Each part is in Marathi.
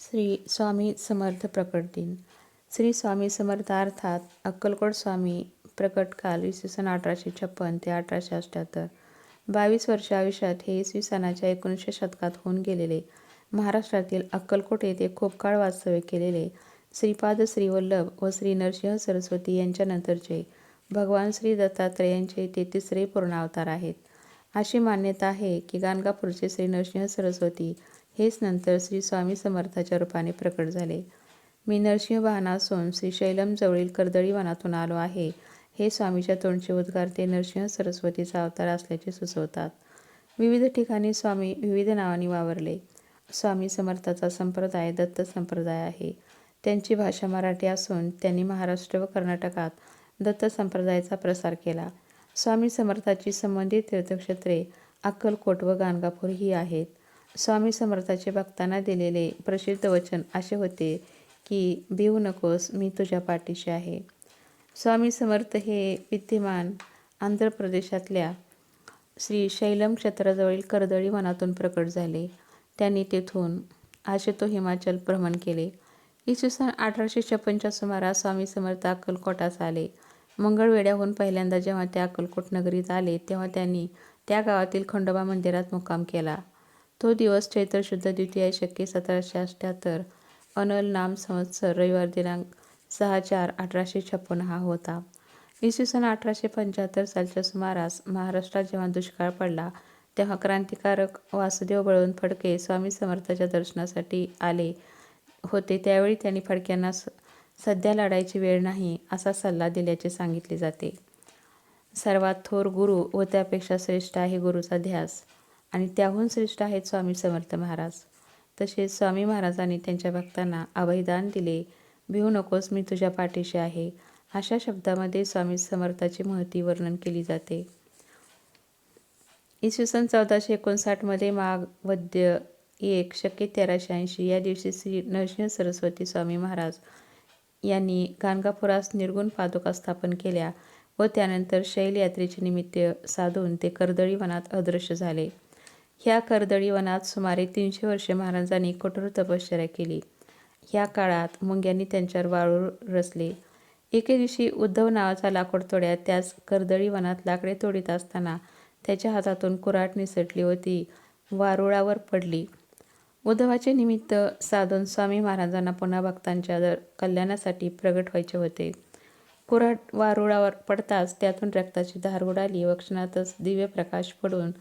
श्री स्वामी समर्थ प्रकट दिन. श्री स्वामी समर्थ अर्थात अक्कलकोट स्वामी प्रकट काल इसवी सन 1856 ते 1878. 22 वर्ष आयुष्यात हे इसवी सनाच्या 1900 शतकात होऊन गेलेले, महाराष्ट्रातील अक्कलकोट येथे खूप काळ वास्तव्य केलेले श्रीपाद श्री वल्लभ व श्री नरसिंह सरस्वती यांच्यानंतरचे भगवान श्री दत्तात्रेयांचे ते तिसरे पूर्णावतार आहेत. अशी मान्यता आहे की गाणगापूरचे श्री नरसिंह सरस्वती हेच नंतर श्री स्वामी समर्थाच्या रूपाने प्रकट झाले. मी नरसिंह वाहन असून श्रीशैलम जवळील कर्दळी वनातून आलो आहे, हे स्वामीच्या तोंडचे उद्गार ते नरसिंह सरस्वतीचा अवतार असल्याचे सुचवतात. विविध ठिकाणी स्वामी विविध नावांनी वावरले. स्वामी समर्थाचा संप्रदाय दत्त संप्रदाय आहे. त्यांची भाषा मराठी असून त्यांनी महाराष्ट्र व कर्नाटकात दत्त संप्रदायाचा प्रसार केला. स्वामी समर्थाची संबंधित तीर्थक्षेत्रे अक्कलकोट व गाणगापूर ही आहेत. स्वामी समर्थाचे भक्तांना दिलेले प्रसिद्ध वचन असे होते की भिवू नकोस, मी तुझ्या पाठीशी आहे. स्वामी समर्थ हे विद्यमान आंध्र प्रदेशातल्या श्री शैलम क्षेत्राजवळील कर्दळी वनातून प्रकट झाले. त्यांनी तेथून आशेतो हिमाचल भ्रमण केले. इसवी सन 1856च्या सुमारास स्वामी समर्थ अक्कलकोटास आले. मंगळवेढ्याहून पहिल्यांदा जेव्हा ते अक्कलकोट नगरीत आले तेव्हा त्यांनी त्या गावातील खंडोबा मंदिरात मुक्काम केला. तो दिवस चैत्र शुद्ध द्वितीया शके 1778 अनल नाम संवत्सर रविवार दिनांक 6/4/1856 हा होता. इसवी सन 1875 सालच्या सुमारास महाराष्ट्रात जेव्हा दुष्काळ पडला तेव्हा क्रांतिकारक वासुदेव बळवंत फडके स्वामी समर्थाच्या दर्शनासाठी आले होते. त्यावेळी त्यांनी फडक्यांना सध्या लढायची वेळ नाही असा सल्ला दिल्याचे सांगितले जाते. सर्वात थोर गुरु व त्यापेक्षा श्रेष्ठ आहे गुरुचा ध्यास आणि त्याहून श्रेष्ठ आहेत स्वामी समर्थ महाराज. तसेच स्वामी महाराजांनी त्यांच्या भक्तांना अभयदान दिले. भिवू नकोस, मी तुझ्या पाठीशी आहे, अशा शब्दामध्ये स्वामी समर्थाची महती वर्णन केली जाते. इसवी सन 1459 मध्ये माघ वद्य 1 शके 1380 या दिवशी श्री नरसिंह सरस्वती स्वामी महाराज यांनी गाणगापुरास निर्गुण पादुका स्थापन केल्या व त्यानंतर शैलयात्रेचे निमित्त साधून ते कर्दळी वनात अदृश्य झाले. ह्या कर्दळी वनात सुमारे 300 वर्षे महाराजांनी कठोर तपश्चर्या केली. ह्या काळात मुंग्यांनी त्यांच्यावर वाळू रचले. एके दिवशी उद्धव नावाचा लाकूड तोड्या त्याच कर्दळी वनात लाकडे तोडीत असताना त्याच्या हातातून कुऱ्हाड निसटली व ती वारुळावर पडली. उद्धवाचे निमित्त साधून स्वामी महाराजांना पुन्हा भक्तांच्या कल्याणासाठी प्रगट व्हायचे होते. कुऱ्हाड वारुळावर पडताच त्यातून रक्ताची धार उडाली व क्षणातच दिव्य प्रकाश पडून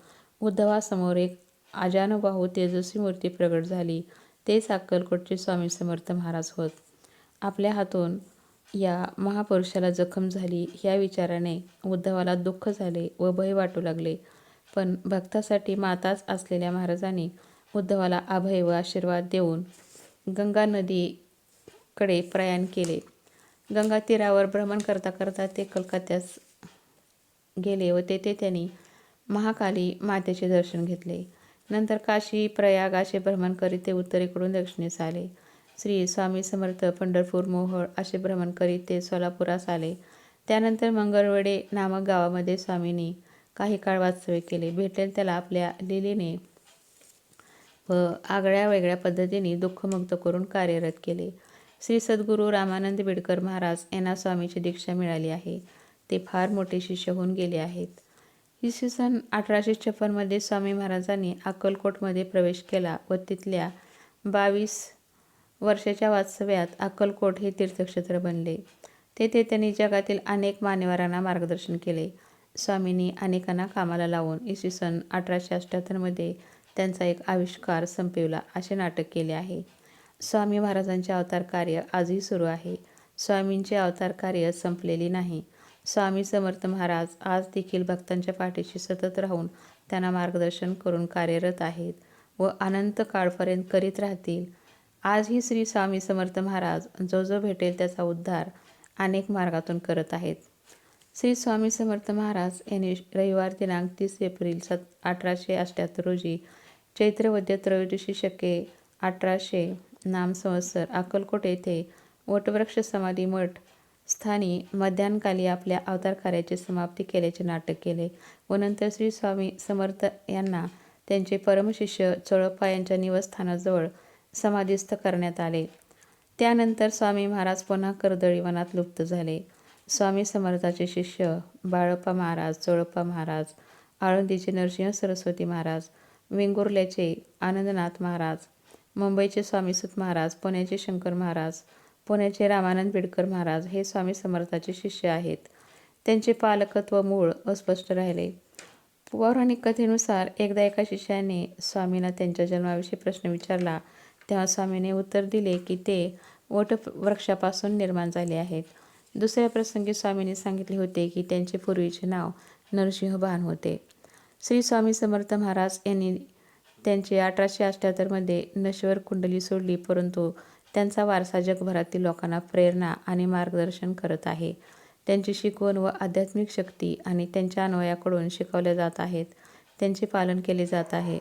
उद्धवासमोर एक अजानुबाहू तेजस्वी मूर्ती प्रगट झाली. तेच अक्कलकोटचे स्वामी समर्थ महाराज होत. आपल्या हातून या महापुरुषाला जखम झाली ह्या विचाराने उद्धवाला दुःख झाले व भय वाटू लागले. पण भक्तासाठी माताच असलेल्या महाराजांनी उद्धवाला अभय व आशीर्वाद देऊन गंगा नदीकडे प्रयाण केले. गंगा तीरावर भ्रमण करता करता ते कलकत्त्यास गेले व तेथे त्यांनी महाकाली मातेचे दर्शन घेतले. नंतर काशी प्रयाग असे भ्रमण करीत ते उत्तरेकडून दक्षिणेस आले. श्री स्वामी समर्थ पंढरपूर मोहोळ असे भ्रमण करीत ते सोलापुरास आले. त्यानंतर मंगळवेढे नामक गावामध्ये स्वामींनी काही काळ वास्तव्य केले. भेटेल त्याला आपल्या लीलेने व आगळ्या वेगळ्या पद्धतीने दुःखमुक्त करून कार्यरत केले. श्री सद्गुरू रामानंद बिडकर महाराज यांना स्वामीची दीक्षा मिळाली आहे. ते फार मोठे शिष्य होऊन गेले आहेत. इसवी सन 1856 मध्ये स्वामी महाराजांनी अक्कलकोटमध्ये प्रवेश केला व तिथल्या 22 वर्षाच्या वास्तव्यात अक्कलकोट हे तीर्थक्षेत्र बनले. तेथे त्यांनी जगातील अनेक मान्यवरांना मार्गदर्शन केले. स्वामींनी अनेकांना कामाला लावून इसवी सन 1878 मध्ये त्यांचा एक आविष्कार संपविला असे नाटक केले आहे. स्वामी महाराजांचे अवतार कार्य आजही सुरू आहे. स्वामींचे अवतार कार्य संपलेले नाही. स्वामी समर्थ महाराज आज देखील भक्तांच्या पाठीशी सतत राहून त्यांना मार्गदर्शन करून कार्यरत आहेत व अनंत काळपर्यंत करीत राहतील. आजही श्री स्वामी समर्थ महाराज जो जो भेटेल त्याचा उद्धार अनेक मार्गातून करत आहेत. श्री स्वामी समर्थ महाराज यांनी रविवार दिनांक 30 एप्रिल 1878 रोजी चैत्र वद्य त्रयोदशी शके 1800 नाम संवत्सर अक्कलकोट येथे वटवृक्ष समाधी मठ स्थानी मध्यान्हकाली आपल्या अवतार कार्याची समाप्ती केल्याचे नाटक केले व नंतर श्री स्वामी समर्थ यांना त्यांचे परमशिष्य चोळप्पा यांच्या निवासस्थानाजवळ समाधीस्थ करण्यात आले. त्यानंतर स्वामी महाराज पुन्हा कर्दळी वनात लुप्त झाले. स्वामी समर्थाचे शिष्य बाळप्पा महाराज, चोळप्पा महाराज, आळंदीचे नरसिंह सरस्वती महाराज, वेंगुर्ल्याचे आनंदनाथ महाराज, मुंबईचे स्वामीसुत महाराज, पुण्याचे शंकर महाराज, पुण्याचे रामानंद बिडकर महाराज हे स्वामी समर्थाचे शिष्य आहेत. त्यांचे पालकत्व मूळ अस्पष्ट राहिले. पौराणिक कथेनुसार एकदा एका शिष्याने स्वामींना त्यांच्या जन्माविषयी प्रश्न विचारला, तेव्हा स्वामीने उत्तर दिले की ते वटवृक्षापासून निर्माण झाले आहेत. दुसऱ्या प्रसंगी स्वामींनी सांगितले होते की त्यांचे पूर्वीचे नाव नरसिंहबाण होते. श्री स्वामी समर्थ महाराज यांनी त्यांचे 1878 नश्वर कुंडली सोडली, परंतु त्यांचा वारसा जगभरातील लोकांना प्रेरणा आणि मार्गदर्शन करत आहे. त्यांची शिकवण व आध्यात्मिक शक्ती आणि त्यांच्या अन्वयाकडून शिकवल्या जात आहेत. त्यांचे पालन केले जात आहे.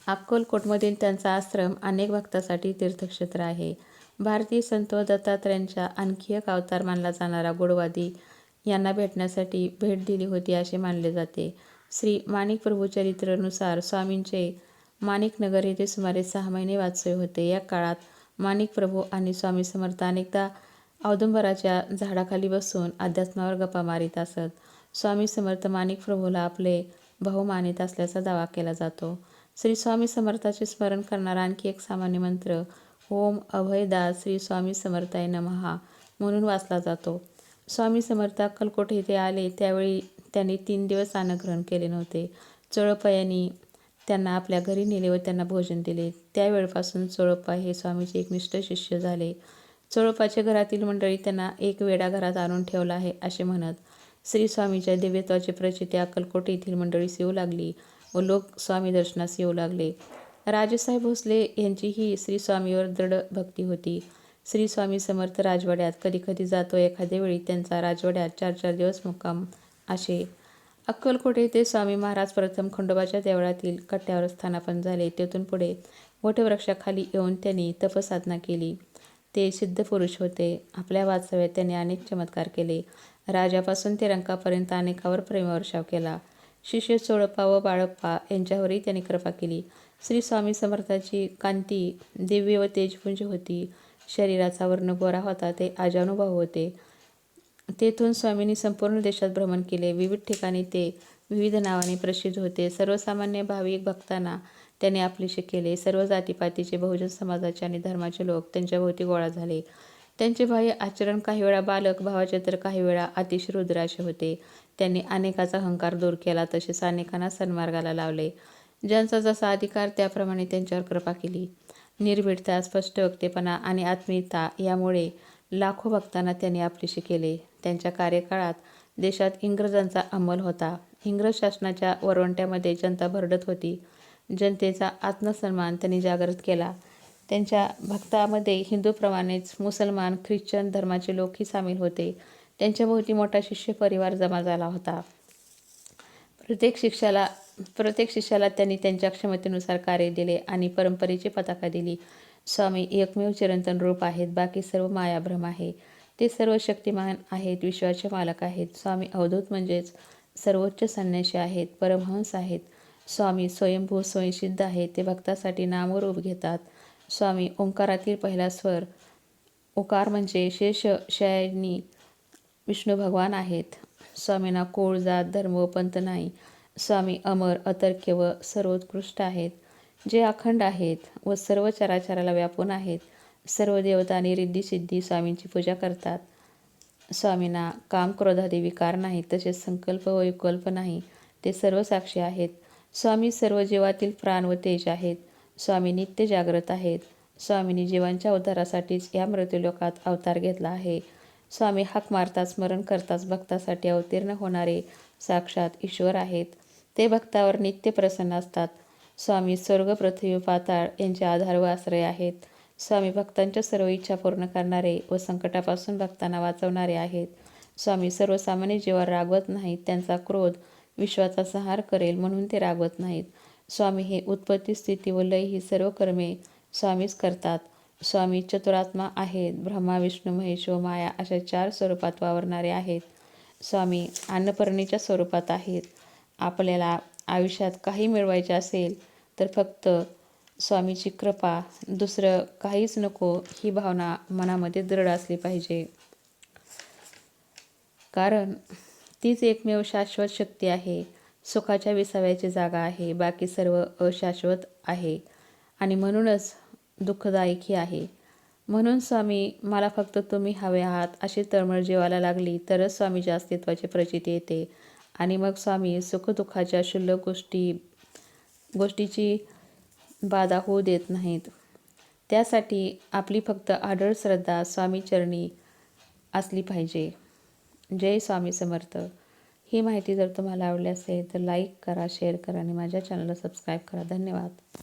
अक्कलकोटमधील त्यांचा आश्रम अनेक भक्तांसाठी तीर्थक्षेत्र आहे. भारतीय संत व दत्तात्रयांचा आणखी एक अवतार मानला जाणारा गुडवादी यांना भेटण्यासाठी भेट दिली होती असे मानले जाते. श्री माणिक प्रभू चरित्रनुसार स्वामींचे माणिकनगर येथे सुमारे 6 महिने वास्तव्य होते. या काळात माणिक प्रभू आणि स्वामी समर्थ अनेकदा औदुंबराच्या झाडाखाली बसून अध्यात्मावर गप्पा मारीत असत. स्वामी समर्थ माणिक प्रभूला आपले भाऊ मानित असल्याचा दावा केला जातो. श्री स्वामी समर्थाचे स्मरण करणारा आणखी एक सामान्य मंत्र ओम अभयदास श्री स्वामी समर्थाय नमः म्हणून वाचला जातो. स्वामी समर्थ अक्कलकोट येथे आले त्यावेळी त्यांनी 3 दिवस अन्नग्रहण केले नव्हते. चोळप्पा यांनी त्यांना आपल्या घरी नेले व त्यांना भोजन दिले. त्यावेळपासून चोळप्पा हे स्वामीचे एकनिष्ठ शिष्य झाले. चोळप्पाच्या घरातील मंडळी त्यांना एक वेडा घरात आणून ठेवला आहे असे म्हणत श्री स्वामीच्या दिव्यत्वाची प्रचिती अक्कलकोट येथील मंडळीस येऊ लागली व लोक स्वामी दर्शनास येऊ लागले. राजेसाहेब भोसले यांचीही श्री स्वामीवर दृढ भक्ती होती. श्री स्वामी समर्थ राजवाड्यात कधीकधी जातो. एखाद्या वेळी त्यांचा राजवाड्यात 4-4 दिवस मुक्काम असे. अक्कलकोट येथे स्वामी महाराज प्रथम खंडोबाच्या देवळातील कट्ट्यावर स्थानापन्न झाले. तेथून पुढे वटवृक्षाखाली येऊन त्यांनी तपसाधना केली. ते सिद्ध पुरुष होते. आपल्या वास्तव्यात त्यांनी अनेक चमत्कार केले. राजापासून ते रंकापर्यंत अनेकावर प्रेमवर्षाव केला. शिष्य चोळप्पा व बाळप्पा यांच्यावरही त्यांनी कृपा केली. श्री स्वामी समर्थाची कांती दिव्य व तेजपुंज होती. शरीराचा वर्ण गोरा होता. ते अजानुभाव होते. तेथून स्वामींनी संपूर्ण देशात भ्रमण केले. विविध ठिकाणी ते विविध नावाने प्रसिद्ध होते. सर्वसामान्य भाविक भक्तांना त्यांनी आपलेसे केले. सर्व जातीपातीचे, बहुजन समाजाचे आणि धर्माचे लोक त्यांच्याभोवती गोळा झाले. त्यांचे बाह्य आचरण काही वेळा बालक भावाचे तर काही वेळा अतिशय रुद्राचे होते. त्यांनी अनेकाचा अहंकार दूर केला, तसेच अनेकांना सन्मार्गाला लावले. ज्यांचा जसा अधिकार त्याप्रमाणे त्यांच्यावर कृपा केली. निर्भीडता, स्पष्ट वक्तेपणा आणि आत्मीयता यामुळे लाखो भक्तांना त्यांनी आपलेसे केले. त्यांच्या कार्यकाळात देशात इंग्रजांचा अंमल होता. इंग्रज शासनाच्या वरवंट्यामध्ये जनता भरडत होती. जनतेचा आत्मसन्मान त्यांनी जागृत केला. त्यांच्या भक्तांमध्ये हिंदूप्रमाणेच मुसलमान, ख्रिश्चन धर्माचे लोकही सामील होते. त्यांच्याभोवती मोठा शिष्य परिवार जमा झाला होता. प्रत्येक शिष्याला त्यांनी त्यांच्या क्षमतेनुसार कार्य दिले आणि परंपरेची पताका दिली. स्वामी एकमेव चिरंतन रूप आहेत. बाकी सर्व मायाभ्रम आहे. ते सर्व शक्तिमान आहेत, विश्वाचे मालक आहेत. स्वामी अवधूत म्हणजेच सर्वोच्च संन्यासी आहेत, परमहंस आहेत. स्वामी स्वयंभू स्वयंसिद्ध आहेत. ते भक्तासाठी नाम व रूप घेतात. स्वामी ओंकारातील पहिला स्वर उकार म्हणजे शेषशायिनी विष्णू भगवान आहेत. स्वामींना कुळ, जात, धर्म व पंथ नाही. स्वामी अमर, अतर्क्य व सर्वोत्कृष्ट आहेत, जे अखंड आहेत व सर्व चराचराला व्यापून आहेत. सर्व देवता आणि रिद्धी-सिद्धी स्वामींची पूजा करतात. स्वामींना काम, क्रोधादी विकार नाही, तसेच संकल्प व विकल्प नाही. ते सर्व साक्षी आहेत. स्वामी सर्व जीवातील प्राण व तेज आहेत. स्वामी नित्य जागृत आहेत. स्वामींनी जीवांच्या उद्धारासाठीच या मृत्यूलोकात अवतार घेतला आहे. स्वामी हाक मारताच, स्मरण करताच भक्तासाठी अवतीर्ण होणारे साक्षात ईश्वर आहेत. ते भक्तावर नित्य प्रसन्न असतात. स्वामी स्वर्ग, पृथ्वी, पाताळ यांचे आधार व आश्रय आहेत. स्वामी भक्तांच्या सर्व इच्छा पूर्ण करणारे व संकटापासून भक्तांना वाचवणारे आहेत. स्वामी सर्वसामान्य जीवावर रागवत नाहीत. त्यांचा क्रोध विश्वाचा संहार करेल म्हणून ते रागवत नाहीत. स्वामी हे उत्पत्ती, स्थिती व लय ही सर्व कर्मे स्वामीच करतात. स्वामी चतुरात्मा आहेत. ब्रह्मा, विष्णू, महेश व माया अशा 4 स्वरूपात वावरणारे आहेत. स्वामी अन्नपूर्णेच्या स्वरूपात आहेत. आपल्याला आयुष्यात काही मिळवायचे असेल तर फक्त स्वामीची कृपा, दुसरं काहीच नको ही भावना मनामध्ये दृढ असली पाहिजे. कारण तीच एकमेव शाश्वत शक्ती आहे. सुखाच्या विसाव्याची जागा आहे. बाकी सर्व अशाश्वत आहे आणि म्हणूनच दुःखदायकही आहे. म्हणून स्वामी, मला फक्त तुम्ही हवे आहात अशी तळमळ जीवाला लागली तरच स्वामीच्या अस्तित्वाची प्रचिती येते. आणि मग स्वामी सुखदुःखाच्या क्षुल्लक गोष्टीची बाधा होऊ देत नाहीत. त्यासाठी आपली फक्त अढळ श्रद्धा स्वामीचरणी असली पाहिजे. जय स्वामी समर्थ. ही माहिती जर तुम्हाला आवडली असेल तर लाईक करा, शेअर करा आणि माझ्या चॅनलला सबस्क्राईब करा. धन्यवाद.